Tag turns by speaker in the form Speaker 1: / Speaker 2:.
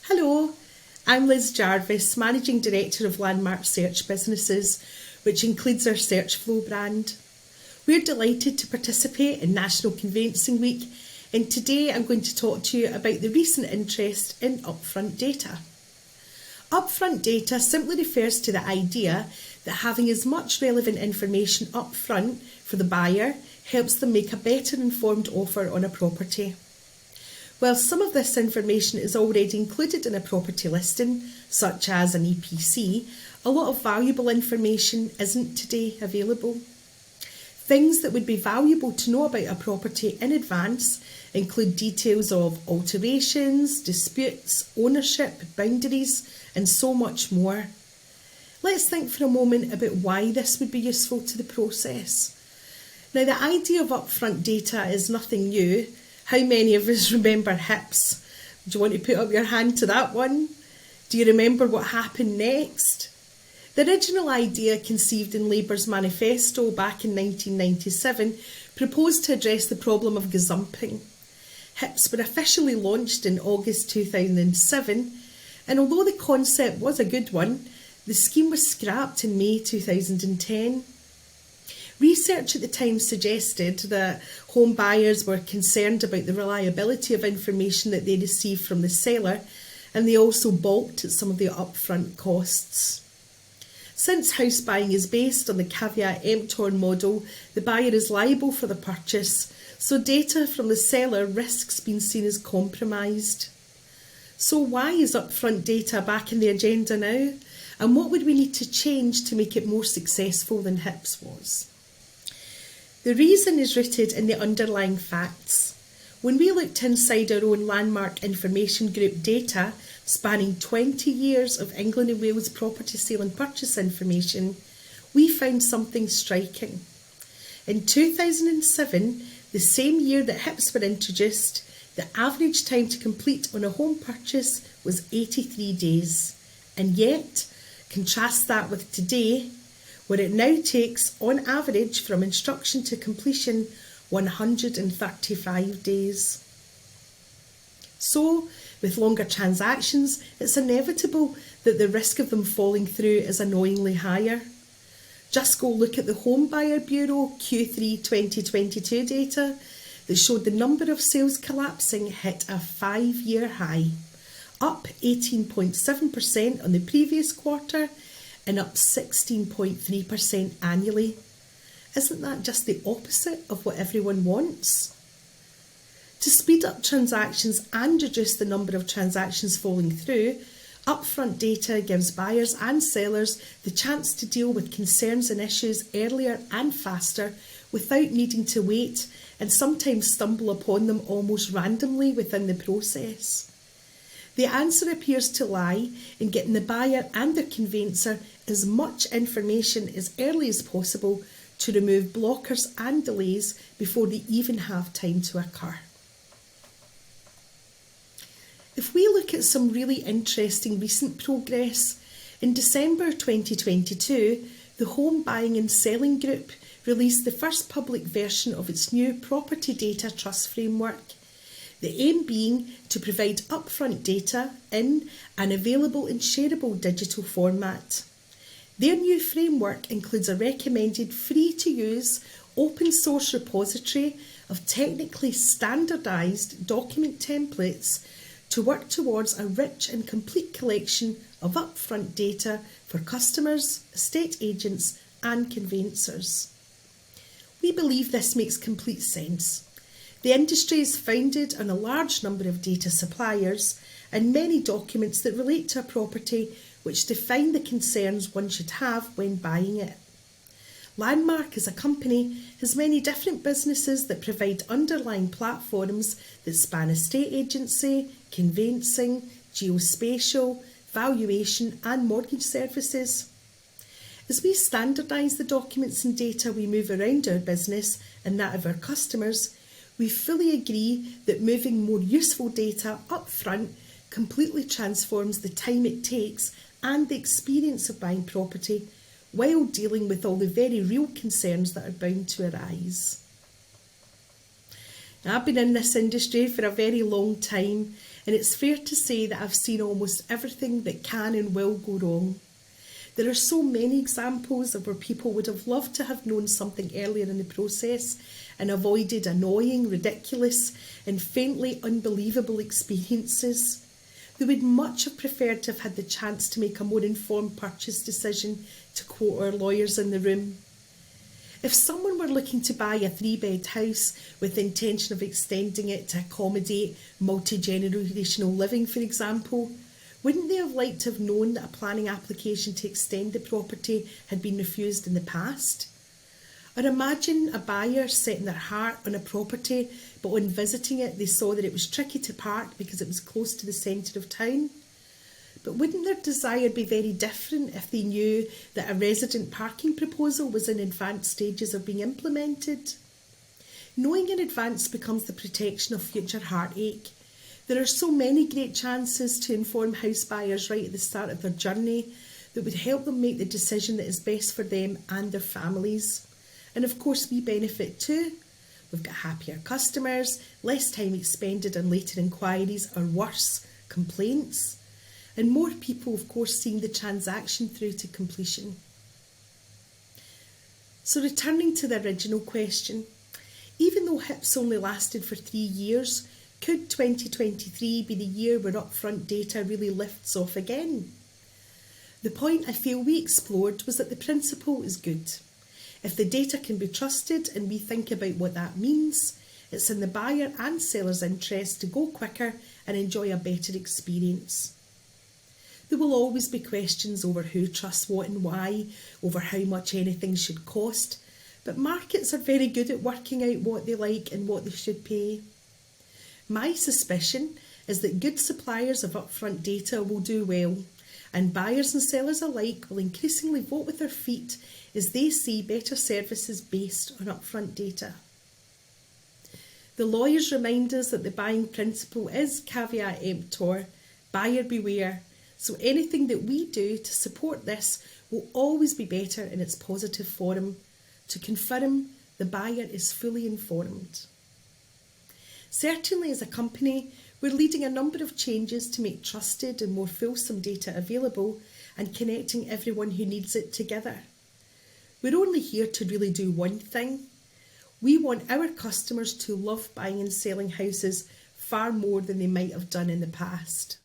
Speaker 1: Hello, I'm Liz Jarvis, Managing Director of Landmark Search Businesses, which includes our Search Flow brand. We're delighted to participate in National Conveyancing Week, and today I'm going to talk to you about the recent interest in upfront data. Upfront data simply refers to the idea that having as much relevant information upfront for the buyer helps them make a better informed offer on a property. While some of this information is already included in a property listing, such as an EPC, a lot of valuable information isn't today available. Things that would be valuable to know about a property in advance include details of alterations, disputes, ownership, boundaries, and so much more. Let's think for a moment about why this would be useful to the process. Now, the idea of upfront data is nothing new. How many of us remember HIPs? Do you want to put up your hand to that one? Do you remember what happened next? The original idea, conceived in Labour's manifesto back in 1997, proposed to address the problem of gazumping. HIPs were officially launched in August 2007, and although the concept was a good one, the scheme was scrapped in May 2010. Research at the time suggested that home buyers were concerned about the reliability of information that they received from the seller, and they also balked at some of the upfront costs. Since house buying is based on the caveat emptor model, the buyer is liable for the purchase, so data from the seller risks being seen as compromised. So why is upfront data back in the agenda now? And what would we need to change to make it more successful than HIPs was? The reason is rooted in the underlying facts. When we looked inside our own Landmark Information Group data, spanning 20 years of England and Wales property sale and purchase information, we found something striking. In 2007, the same year that HIPs were introduced, the average time to complete on a home purchase was 83 days. And yet, contrast that with today, where it now takes, on average, from instruction to completion, 135 days. So, with longer transactions, it's inevitable that the risk of them falling through is annoyingly higher. Just go look at the Home Buyer Bureau Q3 2022 data that showed the number of sales collapsing hit a 5-year high, up 18.7% on the previous quarter and up 16.3% annually. Isn't that just the opposite of what everyone wants? To speed up transactions and reduce the number of transactions falling through, upfront data gives buyers and sellers the chance to deal with concerns and issues earlier and faster without needing to wait and sometimes stumble upon them almost randomly within the process. The answer appears to lie in getting the buyer and their conveyancer as much information as early as possible to remove blockers and delays before they even have time to occur. If we look at some really interesting recent progress, in December 2022, the Home Buying and Selling Group released the first public version of its new Property Data Trust Framework. The aim being to provide upfront data in an available and shareable digital format. Their new framework includes a recommended free-to-use open source repository of technically standardised document templates to work towards a rich and complete collection of upfront data for customers, estate agents and conveyancers. We believe this makes complete sense. The industry is founded on a large number of data suppliers and many documents that relate to a property which define the concerns one should have when buying it. Landmark as a company has many different businesses that provide underlying platforms that span estate agency, conveyancing, geospatial, valuation and mortgage services. As we standardise the documents and data we move around our business and that of our customers, we fully agree that moving more useful data up front completely transforms the time it takes and the experience of buying property while dealing with all the very real concerns that are bound to arise. Now, I've been in this industry for a very long time, and it's fair to say that I've seen almost everything that can and will go wrong. There are so many examples of where people would have loved to have known something earlier in the process and avoided annoying, ridiculous and faintly unbelievable experiences. They would much have preferred to have had the chance to make a more informed purchase decision, to quote our lawyers in the room. If someone were looking to buy a 3-bed house with the intention of extending it to accommodate multi-generational living, for example, wouldn't they have liked to have known that a planning application to extend the property had been refused in the past? Or imagine a buyer setting their heart on a property, but when visiting it they saw that it was tricky to park because it was close to the centre of town. But wouldn't their desire be very different if they knew that a resident parking proposal was in advanced stages of being implemented? Knowing in advance becomes the protection of future heartache. There are so many great chances to inform house buyers right at the start of their journey that would help them make the decision that is best for them and their families. And of course we benefit too. We've got happier customers, less time expended on later inquiries or worse, complaints, and more people of course seeing the transaction through to completion. So returning to the original question, even though HIPs only lasted for 3 years, could 2023 be the year where upfront data really lifts off again? The point I feel we explored was that the principle is good. If the data can be trusted and we think about what that means, it's in the buyer and seller's interest to go quicker and enjoy a better experience. There will always be questions over who trusts what and why, over how much anything should cost, but markets are very good at working out what they like and what they should pay. My suspicion is that good suppliers of upfront data will do well, and buyers and sellers alike will increasingly vote with their feet as they see better services based on upfront data. The lawyers remind us that the buying principle is caveat emptor, buyer beware, so anything that we do to support this will always be better in its positive form. To confirm, the buyer is fully informed. Certainly as a company, we're leading a number of changes to make trusted and more fulsome data available and connecting everyone who needs it together. We're only here to really do one thing. We want our customers to love buying and selling houses far more than they might have done in the past.